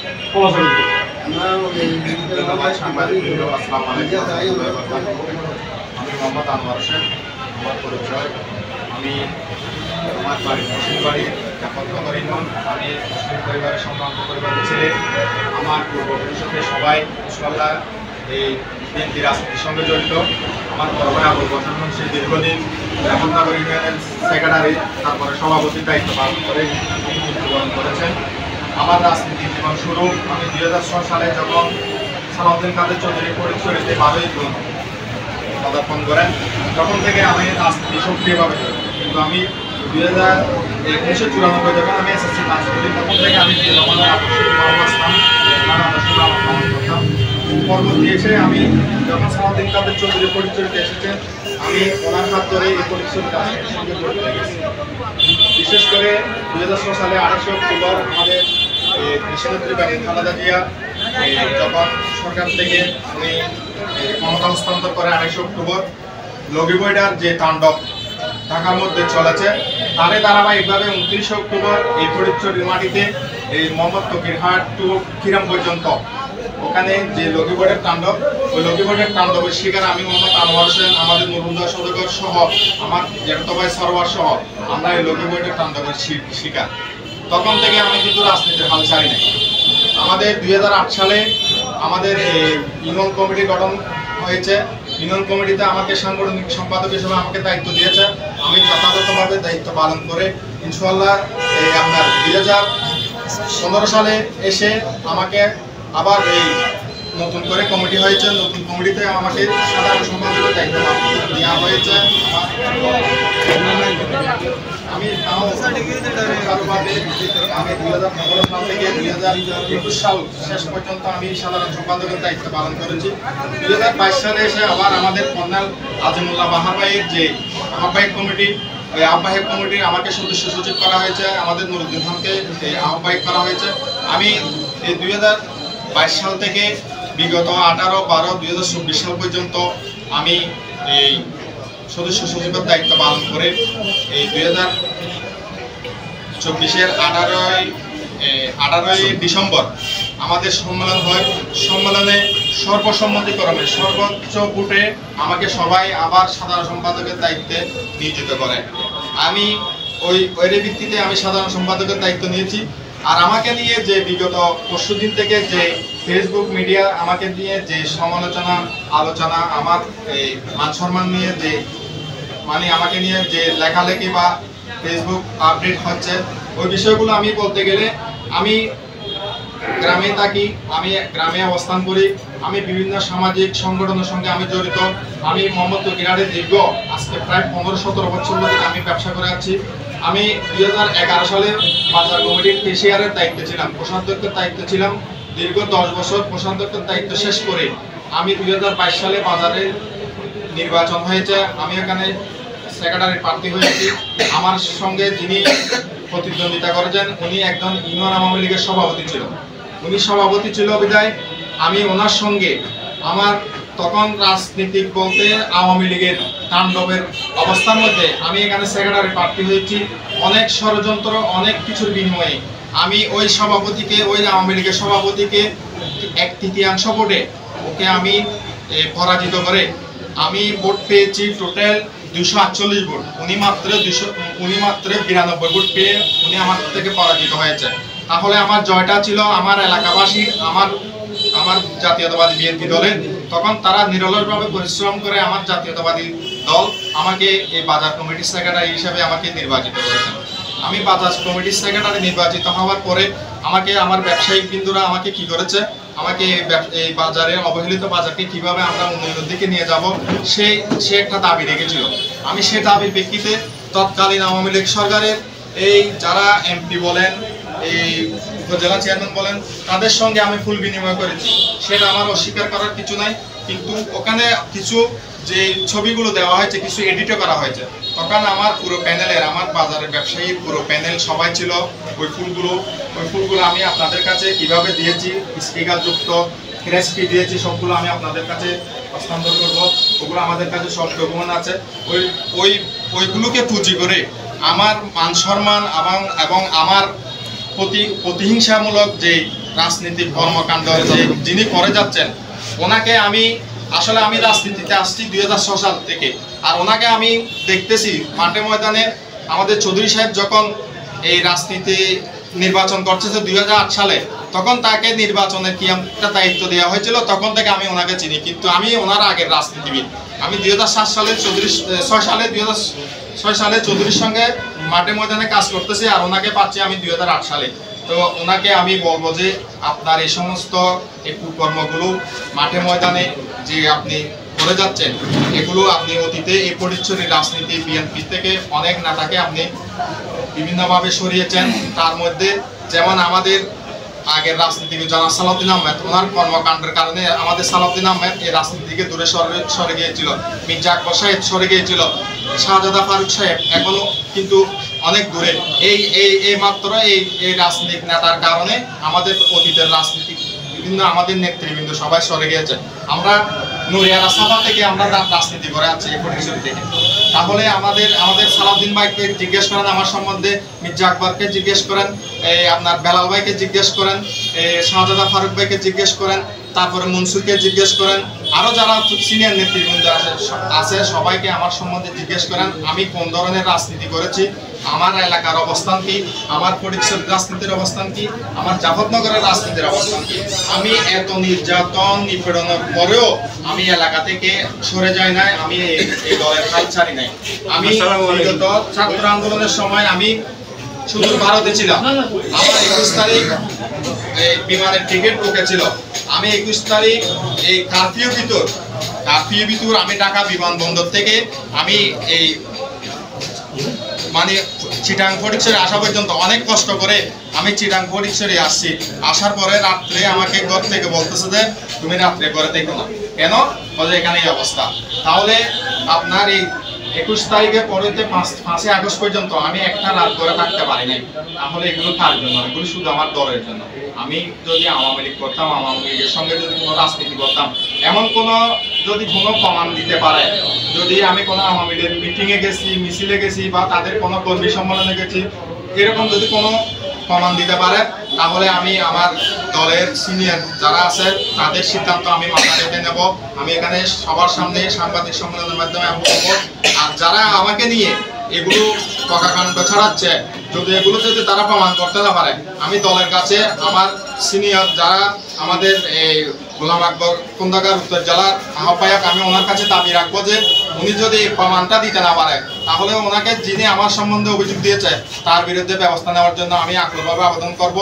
আমি মোহাম্মদ আনোয়ার হোসেন। আমার পরিচয়, আমি আমার বাড়ি মুসলিম বাড়ি জাফরনগর ইউনিয়ন। আমি মুসলিম পরিবারের সম্ভ্রান্ত পরিবারের ছেলে। আমার পূর্বপুরুষকে সবাই ইনশাআল্লাহ এই বিএনপি রাজনীতির সঙ্গে জড়িত। আমার বড় ভাই আবুল বসর সে দীর্ঘদিন জাফরনগর ইউনিয়নের সেক্রেটারি, তারপরে সভাপতির দায়িত্ব পালন করে মৃত্যুবরণ করেছেন। আমার রাজনীতির জীবন শুরু আমি 2006 সালে যখন সালাউদ্দিন কাদের চৌধুরী পরিচয়তে 12ই জুন পদার্পণ করেন, তখন থেকে আমি রাজনীতি সক্রিয়ভাবে করি। কিন্তু আমি 1994 যখন আমি এসএসসি পাস করি, তখন থেকে আমি রহমানের আকর্ষিত আসতাম, করতাম। পরবর্তী এসে আমি যখন সালাউদ্দিন কাদের চৌধুরী পরিচয়তে এসেছেন, আমি ওনার হাত ধরে এই পরিচয় রাজনীতির সঙ্গে জড়িত হয়ে গেছি। বিশেষ করে 2006 সালে 28 অক্টোবর আমাদের দেশনেত্রী বেগম খালেদা জিয়া যখন সরকার থেকে উনি ক্ষমতা হস্তান্তর করে 28 অক্টোবর, লগি বইডার যে তাণ্ডব ঢাকার মধ্যে চলেছে, তারে ধারাবাহিকভাবে 29 অক্টোবর এই ফরিদচুরির মাটিতে এই মোহাম্মদ তকিরহাট টু খিরাম পর্যন্ত ওখানে যে লগি বোর্ডের তাণ্ডব, ওই লগি বোর্ডের তাণ্ডবের শিকার আমি মোহাম্মদ আনোয়ার হোসেন, আমাদের নুরুল্লাহ সদগর সহ আমার জেঠতভাই সরওয়ার সহ আমরা এই লগি বোর্ডের তাণ্ডবের শিকার। তখন থেকে আমি কিন্তু রাজনীতির হাল ছাড়ি নাই। আমাদের 2008 সালে আমাদের ইউনিয়ন কমিটি গঠন হয়েছে। ইউনিয়ন কমিটিতে আমাকে সাংগঠনিক সম্পাদক হিসেবে আমাকে দায়িত্ব দিয়েছে। আমি যথাযথভাবে দায়িত্ব পালন করে ইনশাআল্লাহ আপনার 2015 সালে এসে আমাকে আবার এই নতুন করে কমিটি হয়েছে। নতুন কমিটিতে আমাকে সাধারণ সম্পাদকের দায়িত্ব দেওয়া হয়েছে। আমি 2015 সাল থেকে 2021 সাল শেষ পর্যন্ত আমি সাধারণ সম্পাদকের দায়িত্ব পালন করেছি। 2022 সালে এসে আবার আমাদের কর্নেল আজিমুল্লাহ বাহার ভাইয়ের যে আহ্বায়ক কমিটি, ওই আহ্বায়ক কমিটির আমাকে সদস্য সচিব করা হয়েছে, আমাদের নুরুদ্দিন খানকে আহ্বায়ক করা হয়েছে। আমি এই 2022 সাল থেকে বিগত 18, 12, 2024 সাল পর্যন্ত আমি এই সদস্য সচিবের দায়িত্ব পালন করে এই 2024-এর 18ই ডিসেম্বর আমাদের সম্মেলন হয়। সম্মেলনে সর্বসম্মতিক্রমে সর্বোচ্চ ভোটে আমাকে সবাই আবার সাধারণ সম্পাদকের দায়িত্বে নিয়োজিত করে। আমি ওই ভিত্তিতে আমি সাধারণ সম্পাদকের দায়িত্ব নিয়েছি। আর আমাকে নিয়ে যে বিগত পরশুদিন থেকে যে ফেসবুক মিডিয়া আমাকে নিয়ে যে সমালোচনা আলোচনা, আমার এই মান সম্মান নিয়ে যে আমাকে নিয়ে যে লেখালেখি বা ফেসবুক আপডেট হচ্ছে, ওই বিষয়গুলো আমি বলতে গেলে আমি গ্রামে থাকি, আমি গ্রামে অবস্থান করি, আমি বিভিন্ন সামাজিক সংগঠনের সঙ্গে আমি জড়িত। আমি মোহাম্মদ তকিরহাটের দীর্ঘ আজকে প্রায় 15-17 বছর ধরে আমি ব্যবসা করে আছি। আমি 2011 সালে বাজার কমিটির কেশিয়ারের দায়িত্বে ছিলাম, কোষাধ্যক্ষের দায়িত্বে ছিলাম। দীর্ঘ 10 বছর কোষাধ্যক্ষের দায়িত্ব শেষ করে আমি 2022 সালে বাজারে নির্বাচন হয়েছে, আমি এখানে সেক্রেটারি প্রার্থী হয়েছি। আমার সঙ্গে যিনি প্রতিদ্বন্দ্বিতা করেছেন উনি একজন ইউনিয়ন আওয়ামী লীগের সভাপতি ছিল। উনি সভাপতি ছিল বিধায় আমি ওনার সঙ্গে আমার তখন রাজনীতিক বলতে আওয়ামী লীগের তাণ্ডবের অবস্থার মধ্যে আমি এখানে সেক্রেটারি প্রার্থী হয়েছি। অনেক ষড়যন্ত্র, অনেক কিছুর বিনিময়ে আমি ওই সভাপতিকে, ওই আওয়ামী লীগের সভাপতিকে 1/3 ভোটে ওকে আমি পরাজিত করে আমি ভোট পেয়েছি টোটাল 248 ভোট। উনি মাত্র 92 ভোট পেয়ে উনি আমার থেকে পরাজিত হয়েছে। তাহলে আমার জয়টা ছিল আমার এলাকাবাসী, আমার জাতীয়তাবাদী বিএনপি দলের। তখন তারা নিরলসভাবে পরিশ্রম করে আমার জাতীয়তাবাদী দল আমাকে এই বাজার কমিটির সেক্রেটারি হিসেবে আমাকে নির্বাচিত করেছেন। আমি বাজার কমিটির সেক্রেটারি নির্বাচিত হওয়ার পরে আমাকে আমার ব্যবসায়িক বিন্দুরা আমাকে কি করেছে, আমাকে এই বাজারে অবহেলিত বাজারকে কিভাবে আমরা উন্নয়নের দিকে নিয়ে যাব সে একটা দাবি রেখেছিল। আমি সে দাবির প্রেক্ষিতে তৎকালীন আওয়ামী লীগ সরকারের এই যারা এমপি বলেন, এই উপজেলা চেয়ারম্যান বলেন, তাদের সঙ্গে আমি ফুল বিনিময় করেছি। সেটা আমার অস্বীকার করার কিছু নাই। কিন্তু ওখানে কিছু যে ছবিগুলো দেওয়া হয়েছে, কিছু এডিটও করা হয়েছে। তখন আমার পুরো প্যানেলের, আমার বাজারের ব্যবসায়ীর পুরো প্যানেল সবাই ছিল। ওই ফুলগুলো আমি আপনাদের কাছে কিভাবে দিয়েছি, স্পিকারযুক্ত রেসিপি দিয়েছি, সবগুলো আমি আপনাদের কাছে হস্তান্তর করবো। ওগুলো আমাদের কাছে সব ডকুমেন্ট আছে। ওইগুলোকে পুঁজি করে আমার মান সম্মান এবং আমার প্রতিহিংসামূলক যে রাজনীতিক কর্মকাণ্ড যে যিনি করে যাচ্ছেন, ওনাকে আমি আসলে আমি রাজনীতিতে আসছি 2006 সাল থেকে, আর ওনাকে আমি দেখতেছি মাঠে ময়দানে। আমাদের চৌধুরী সাহেব যখন এই রাজনীতি নির্বাচন করতেছে 2008 সালে, তখন তাকে নির্বাচনের কি একটা দায়িত্ব দেওয়া হয়েছিল, তখন থেকে আমি ওনাকে চিনি। কিন্তু আমি ওনার আগের রাজনীতিবিদ। আমি 2006 সালে চৌধুরীর সঙ্গে মাঠে ময়দানে কাজ করতেছি, আর ওনাকে পাচ্ছি আমি 2008 সালে। তো ওনাকে আমি বলবো যে আপনার এই সমস্ত এই কুকর্মগুলো মাঠে ময়দানে যে আপনি করে যাচ্ছেন, এগুলো আপনি অতীতে এই পরিচ্ছন্ন রাজনীতি বিএনপি থেকে অনেক নেতাকে আপনি বিভিন্নভাবে সরিয়েছেন। তার মধ্যে যেমন আমাদের আগের রাজনীতিবিদ জনাব সালাউদ্দিন আহমেদ, ওনার কর্মকাণ্ডের কারণে আমাদের সালাউদ্দিন আহমেদ এই রাজনীতি থেকে দূরে সরে গিয়েছিল। মির্জা আকবর সাহেব সরে গিয়েছিল। শাহজাদা ফারুক সাহেব এখনো কিন্তু অনেক দূরে। এই মাত্র এই রাজনৈতিক নেতার কারণে আমাদের অতীতের রাজনীতি বিভিন্ন আমাদের নেতৃবৃন্দ সবাই সরে গিয়েছে। আমরা নুরিয়ারা সাফা থেকে আমরা রাজনীতি করে আছি এই ফটিকছড়ি থেকে। তাহলে আমাদের সালাউদ্দিন ভাইকে জিজ্ঞেস করেন আমার সম্বন্ধে, মির্জা আকবরকে জিজ্ঞেস করেন, আপনার বেলাল ভাইকে জিজ্ঞেস করেন, শাহজাদা ফারুক ভাইকে জিজ্ঞেস করেন, তারপরে মনসুরকে জিজ্ঞেস করেন, আরো যারা সিনিয়র নেতৃবৃন্দ আছে সবাইকে আমার সম্বন্ধে জিজ্ঞেস করেন আমি কোন ধরনের রাজনীতি করেছি, আমার এলাকার অবস্থান কি, আমার ফটিকছড়ির রাজনীতির অবস্থান কি, আমার জাফরনগরের রাজনীতির অবস্থান কি। আমি এত নির্যাতন নিপীড়নের পরেও আমি এলাকা থেকে সরে যাই নাই, আমি এই দলের হাল ছাড়ি নাই। আমি বিগত ছাত্র আন্দোলনের সময় আমি শুধু ভারতে ছিলাম। আমার 21 তারিখ বিমানের টিকিট ঢুকেছিল। আমি 21 তারিখ এই কারফিউ ভিতর আমি ঢাকা বিমানবন্দর থেকে আমি এই মানে চিটাং ফটিকছড়ি আসা পর্যন্ত অনেক কষ্ট করে আমি চিটাং ফটিকছড়ি আসছি। আসার পরে রাত্রে আমাকে ঘর থেকে বলতেছে যে তুমি রাত্রে ঘরে দেখো না কেন, বলে এখানে এই অবস্থা। তাহলে আপনার এই 21 তারিখে পরেতে 5 আগস্ট পর্যন্ত আমি একটা রাত করে থাকতে পারি নাই। তাহলে এগুলো কার জন্য? এগুলো শুধু আমার দলের জন্য। আমি যদি আওয়ামী লীগ করতাম, আওয়ামী লীগের সঙ্গে যদি কোনো রাজনীতি করতাম, এমন যদি কোনো প্রমাণ দিতে পারে, যদি আমি কোনো আওয়ামী লীগের মিটিংয়ে গেছি, মিছিলে গেছি বা তাদের কোনো কর্মী সম্মেলনে গেছি, এরকম যদি কোনো প্রমাণ দিতে পারে, তাহলে আমি আমার দলের সিনিয়র যারা আছে তাদের সিদ্ধান্ত আমি মাথা পেতে নেব। আমি এখানে সবার সামনে সাংবাদিক সম্মেলনের মাধ্যমে বলবো। আর যারা আমাকে নিয়ে এগুলো প্রকাকাণ্ড ছড়াচ্ছে, যদি তারা প্রমাণ করতে না পারে, আমি দলের কাছে আমার সিনিয়র যারা আমাদের এই গোলাম আকবর খন্দকার উত্তর জেলার আহ্বায়ক, আমি ওনার কাছে দাবি রাখবো যে উনি যদি প্রমাণটা দিতে না পারে, তাহলে ওনাকে যিনি আমার সম্বন্ধে অভিযোগ দিয়েছে তার বিরুদ্ধে ব্যবস্থা নেওয়ার জন্য আমি আকুলভাবে আবেদন করব।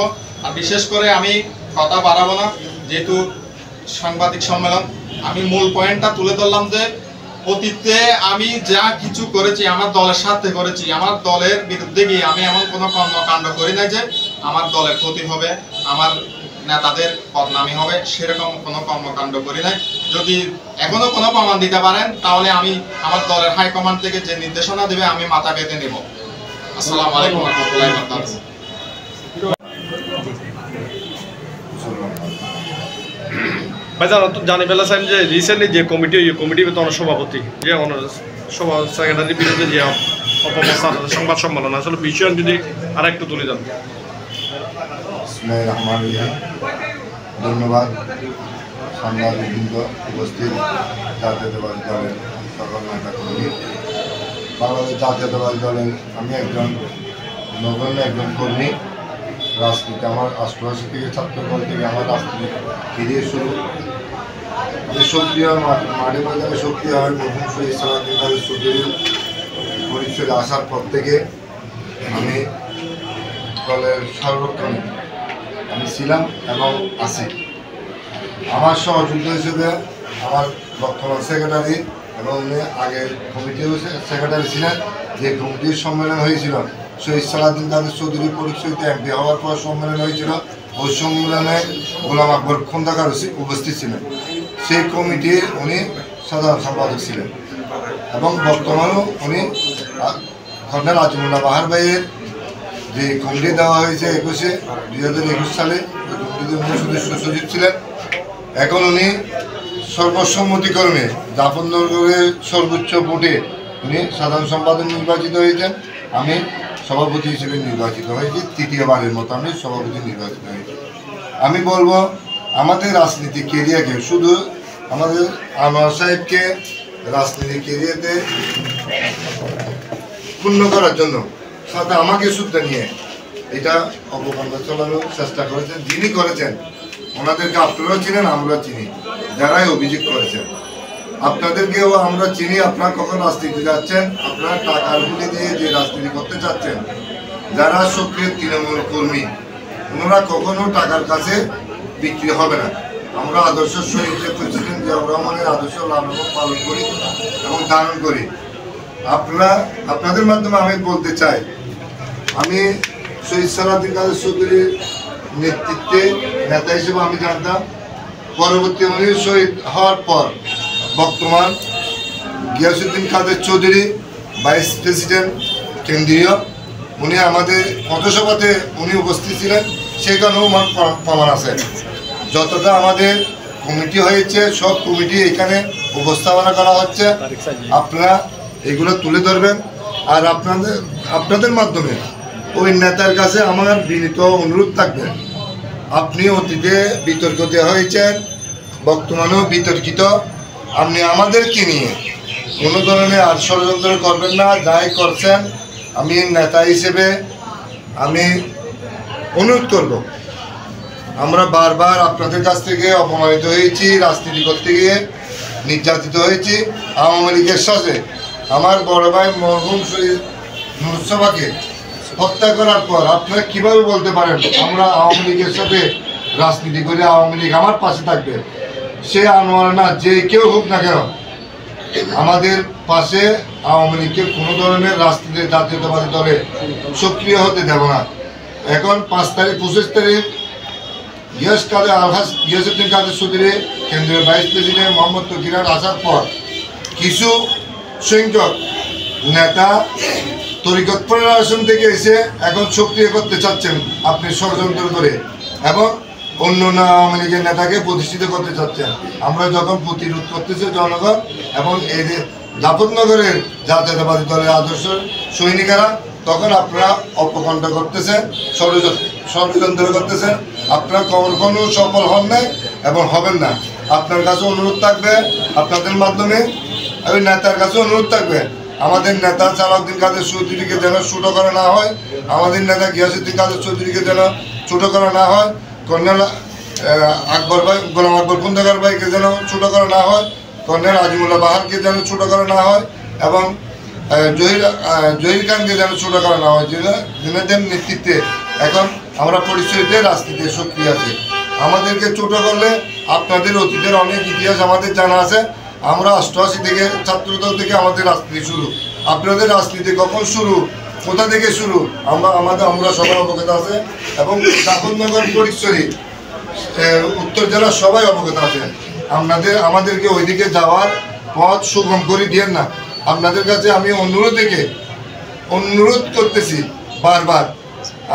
আর বিশেষ করে আমি কথা বাড়াবো না, যেহেতু সাংবাদিক সম্মেলন, আমি মূল পয়েন্টটা তুলে ধরলাম যে অতীতে আমি যা কিছু করেছি আমার দলের সাথে করেছি। আমার দলের বিরুদ্ধে গিয়ে আমি এমন কোনো কর্মকাণ্ড করি না যে আমার দলের ক্ষতি হবে, আমার নেতাদের বদনামি হবে, সেরকম কোনো কর্মকাণ্ড করি নাই। যদি এখনো কোনো প্রমাণ দিতে পারেন, তাহলে আমি আমার দলের হাইকমান্ড থেকে যে নির্দেশনা দেবে আমি মাথা পেতে নেব। আসসালামু আলাইকুম ওয়া রাহমাতুল্লাহি ওয়া বারাকাতুহু। ভাইজান জানি ফেলেছেন যে রিসেন্টলি যে কমিটি সভাপতি যে সেক্রেটারির বিরুদ্ধে যে অপপ্রচার সংবাদ সম্মেলন, আসলে বিষয় যদি আর একটু তুলে যান। ধন্যবাদ সাংবাদিকবৃন্দ, উপস্থিত জাতীয়তাবাদী দলের সকল নেতা কর্মী। বাংলাদেশ জাতীয়তাবাদী দলের আমি একজন নগণ্য একজন কর্মী। রাজনীতি আমার 88 থেকে ছাত্রদল থেকে আমার রাজনীতি কেরিয়ার শুরু। আমি সক্রিয় মাঠে ময়দানে সক্রিয় হয় প্রথম শহীদ সালাউদ্দিন চৌধুরী ফটিকছড়ি আসার পর থেকে আমি দলের সংরক্ষণে আমি ছিলাম এবং আছি। আমার সহযোগী হিসেবে আমার বর্তমান সেক্রেটারি এবং উনি আগে কমিটির সেক্রেটারি ছিলেন, যে কমিটির সম্মেলন হয়েছিল শহীদ সালাউদ্দিন চৌধুরী ফটিকছড়িতে এমপি হওয়ার পর সম্মেলন হয়েছিল, ওই সম্মেলনে গোলাম আকবর খন্দকার উপস্থিত ছিলেন। সেই কমিটির উনি সাধারণ সম্পাদক ছিলেন এবং বর্তমানেও উনি কর্নেল আজিমুল্লাহ বাহার ভাইয়ের যে কমিটি দেওয়া হয়েছে 2021 সালে, ওই কমিটিতে উনি সদস্য সচিব ছিলেন। এখন উনি সর্বসম্মতিক্রমে জাফরনগরের সর্বোচ্চ ভোটে উনি সাধারণ সম্পাদক নির্বাচিত হয়েছেন। আমি সভাপতি হিসেবে নির্বাচিত হয়েছি, তৃতীয়বারের মতো আমি সভাপতি নির্বাচিত হয়েছি। আমি বলবো আমাদের রাজনীতি কেরিয়ারকে শুধু আমাদের আনোয়ার সাহেবকে রাজনীতি কেরিয়ারে পূর্ণ করার জন্য সাথে আমাকে সূত্র নিয়ে এটা অপকল্প চালানোর চেষ্টা করেছেন। যিনি করেছেন ওনাদেরকে আপনারাও চিনেন, আমরাও চিনি, যারাই অভিযোগ করেছেন আপনাদেরকেও আমরা চিনি। আপনারা কখন রাজনীতি যাচ্ছেন, আপনারা টাকার গুলি দিয়ে যে রাজনীতি করতে চাচ্ছেন, যারা সক্রিয় তৃণমূল কর্মী ওনারা কখনো টাকার কাছে বিক্রি হবে না। আমরা আদর্শ শহীদ প্রেসিডেন্ট জিয়াউর রহমানের আদর্শ লালন পালন করি এবং ধারণ করি। আপনাদের মাধ্যমে আমি বলতে চাই, আমি শহীদ সালাউদ্দিন কাদের চৌধুরীর নেতৃত্বে নেতা হিসেবে আমি জানতাম। পরবর্তী উনি শহীদ হওয়ার পর বর্তমান গিয়াসউদ্দিন কাদের চৌধুরী ভাইস প্রেসিডেন্ট কেন্দ্রীয়, উনি আমাদের পথসভাতে উনি উপস্থিত ছিলেন, সেখানেও আমার প্রমাণ আছে। যতটা আমাদের কমিটি হয়েছে সব কমিটি এখানে উপস্থাপনা করা হচ্ছে, আপনারা এগুলো তুলে ধরবেন। আর আপনাদের মাধ্যমে ওই নেতার কাছে আমার বিনীত অনুরোধ থাকবে, আপনি অতীতে বিতর্কিত হয়েছেন, বর্তমানেও বিতর্কিত, আপনি আমাদেরকে নিয়ে কোনো ধরনের আর ষড়যন্ত্র করবেন না। যাই করছেন আমি নেতা হিসেবে আমি অনুরোধ করব, আমরা বারবার আপনাদের কাছ থেকে অপমানিত হয়েছি, রাজনীতি করতে গিয়ে নির্যাতিত হয়েছি। আওয়ামী লীগের সাথে আমার বড় ভাই মরহুম শহীদ নুরুজ্জামানকে হত্যা করার পর আপনারা কিভাবে বলতে পারেন আমরা আওয়ামী লীগের সাথে রাজনীতি করে আওয়ামী লীগ আমার পাশে থাকবে? সে আনোয়ার না, যে কেউ হোক না কেন, আমাদের পাশে আওয়ামী লীগকে কোনো ধরনের রাজনীতি জাতীয়তাবাদী দলে সক্রিয় হতে দেব না। এখন 5 তারিখ 25 তারিখ গিয়াসউদ্দিন কাদের চৌধুরী কেন্দ্রীয় ভাইস প্রেসিডেন্ট মোহাম্মদ তকিরার আসার পর কিছু সংখ্যক নেতা তরিকত প্রশাসন থেকে এসে এখন সক্রিয় করতে চাচ্ছেন আপনি ষড়যন্ত্র করে, এবং অন্য আওয়ামী লীগের নেতাকে প্রতিষ্ঠিত করতে চাচ্ছেন। আমরা যখন প্রতিরোধ করতেছে জনগণ এবং এই জাফরনগরের জাতীয়তাবাদী দলের আদর্শ সৈনিকেরা, তখন আপনারা অপকণ্ঠ করতেছেন, ষড়যন্ত্র করতেছেন। আপনারা কখনো সফল হন নাই এবং হবেন না। আপনার কাছে অনুরোধ থাকবে, আপনাদের মাধ্যমে ওই নেতার কাছে অনুরোধ থাকবে, আমাদের নেতা সালাউদ্দিন কাদের চৌধুরীকে যেন ছোট করা না হয়, আমাদের নেতা গিয়াসউদ্দিন কাদের চৌধুরীকে যেন ছোট করা না হয়, কর্নেল আকবর ভাই গোলাম আকবর খন্দকার ভাইকে যেন ছোট করা না হয়, কর্নেল আজিমুল্লাহ বাহারকে যেন ছোট করা না হয়, এবং জহির খানকে যেন ছোট করা না হয়। যেনাদের নেতৃত্বে এখন আমরা পরিচয়তে রাজনীতিতে সক্রিয় আছি। আমাদেরকে ছোট করলে আপনাদের অতীতের অনেক ইতিহাস আমাদের জানা আছে। আমরা 88 থেকে ছাত্রদল থেকে আমাদের রাজনীতি শুরু। আপনাদের রাজনীতি কখন শুরু, কোথা থেকে শুরু, আমরা সবাই অবগত আছে, এবং জাফরনগর পরিচয় উত্তর জেলার সবাই অবগত আছে। আমাদেরকে ওইদিকে যাওয়ার পথ সুগম করে দিয়েন না। আপনাদের কাছে আমি অনুরোধ করতেছি বারবার,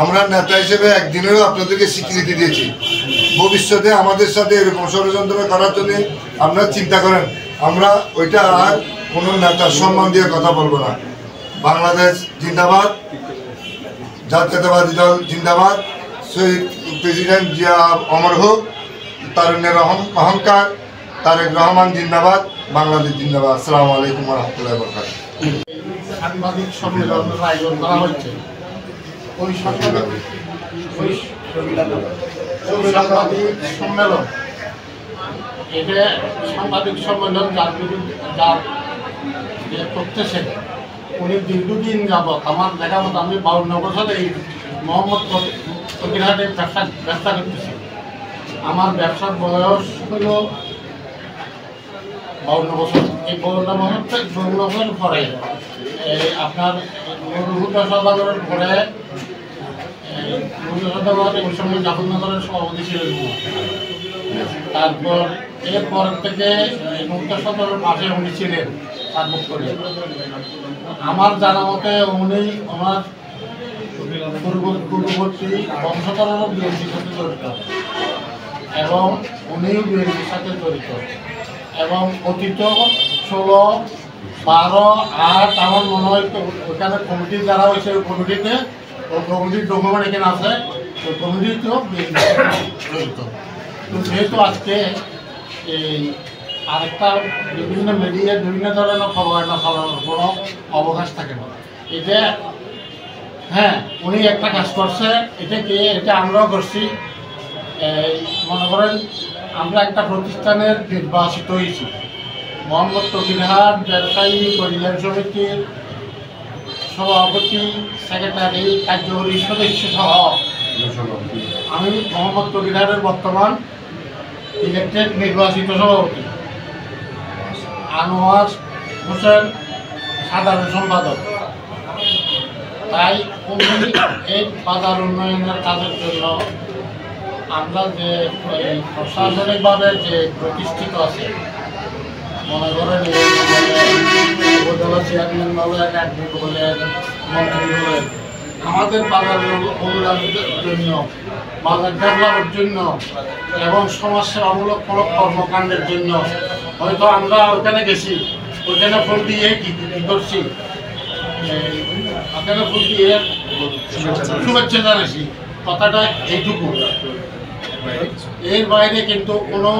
আমরা নেতা হিসেবে একদিনেরও আপনাদেরকে স্বীকৃতি দিয়েছি। ভবিষ্যতে আমাদের সাথে এরকম ষড়যন্ত্র করার জন্য আপনারা চিন্তা করেন, আমরা ওইটা আর কোনো নেতার সম্মান দিয়ে কথা বলবো না। বাংলাদেশ জিন্দাবাদ, জাতীয়তাবাদী দল জিন্দাবাদ, শহীদ প্রেসিডেন্ট জিয়া অমর হোক, তারুণ্যের অহংকার তারেক রহমান জিন্দাবাদ, বাংলাদেশ জিন্দাবাদ। আসসালামু আলাইকুম ওয়া রাহমাতুল্লাহি ওয়া বারাকাতুহু। সাংবাদিক সম্মেলনের আয়োজন করা হয়েছে। ওই সাংবাদিক সম্মেলন, এটা সাংবাদিক সম্মেলন যার যে করতেছেন উনি দীর্ঘদিন যাবৎ, আমার দেখা মতো আমি 52 বছর এই মোহাম্মদ ফকিরহাটে ব্যবসা করতেছি। আমার ব্যবসার বয়স হলো 52 বছর। এই 52 বছর পরে আপনার সদাগরের পরে ওই সময় জাফরনগরের সভাপতি ছিলেন। তারপর এরপর থেকে মুক্ত সদরের পাশে উনি ছিলেন সার্বক্ষণে। আমার জানা মতে উনি ওনার পূর্ববর্তী বংশধরেরও বিএনপির সাথে জড়িত, এবং উনিও বিএনপির সাথে জড়িত, এবং অতীত 16, 12, 8 আমার মনে হয় ওইখানে কমিটি যারা হয়েছে ওই কমিটিতে, ওই কমিটির ডকুমেন্ট এখানে আছে। তো কমিটিতেও জড়িত। তো যেহেতু আজকে এই আরেকটা বিভিন্ন মিডিয়ায় বিভিন্ন ধরনের খবর ছড়ানোর কোনো অবকাশ থাকে না। এটা হ্যাঁ উনি একটা কাজ করছে, এটা আমরাও করছি। মনে করেন আমরা একটা প্রতিষ্ঠানের নির্বাচিত হয়েছি, মোহাম্মদ তকিরহাট ব্যবসায়ী কল্যাণ সমিতির সভাপতি, সেক্রেটারি, কার্যকরী সদস্য সহ আমি মোহাম্মদ তকিরহাটের বর্তমান ইলেকটেড নির্বাচিত সভাপতি, আনোয়ার হোসেন সাধারণ সম্পাদক। তাই এই বাজার উন্নয়নের কাজের জন্য আমরা যে প্রশাসনিকভাবে যে প্রতিষ্ঠিত আছে, মনে করেন উপজেলা চেয়ারম্যান বলেন, অ্যাডমিন বলেন, মন্ত্রী বলেন, আমাদের বাজার উন্নয়নের জন্য, বাজার ডেভেলপের জন্য এবং সমাজসেবামূলক কোনো কর্মকাণ্ডের জন্য হয়তো আমরা ওখানে গেছি, ওইখানে ফোন দিয়ে কি করছি, ওখানে ফোন দিয়ে শুভেচ্ছা জানাইছি, কথাটা এইটুকু। এর বাইরে কিন্তু কোনো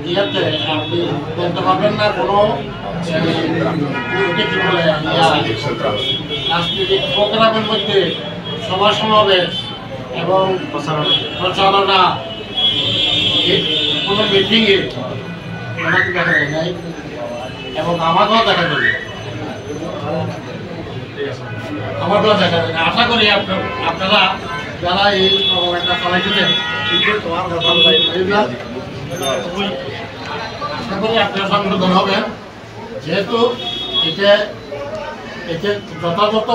ইয়াতে আপনি বলতে পারবেন না কোনো কি বলে রাজনৈতিক প্রোগ্রামের মধ্যে সভা সমাবেশ এবং প্রচারণা কোনো মিটিংয়ে ওনাকে দেখা যায় নাই এবং আমাকেও দেখা যাবে, আমাকেও দেখা যায় না। আশা করি আপনারা যারা এই প্রোগ্রামটা চালাইছিলেন আশা করি আপনারা সংশোধন হবেন, যেহেতু এটা যথাযথ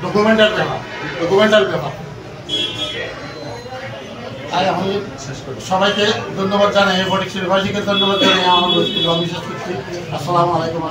ডকুমেন্টাল ব্যাপার। তাই আমি সবাইকে ধন্যবাদ জানাই, ফটিকছড়িবাসীকে ধন্যবাদ জানাই, আমার বিশ্বাস করছি। আসসালামু আলাইকুম।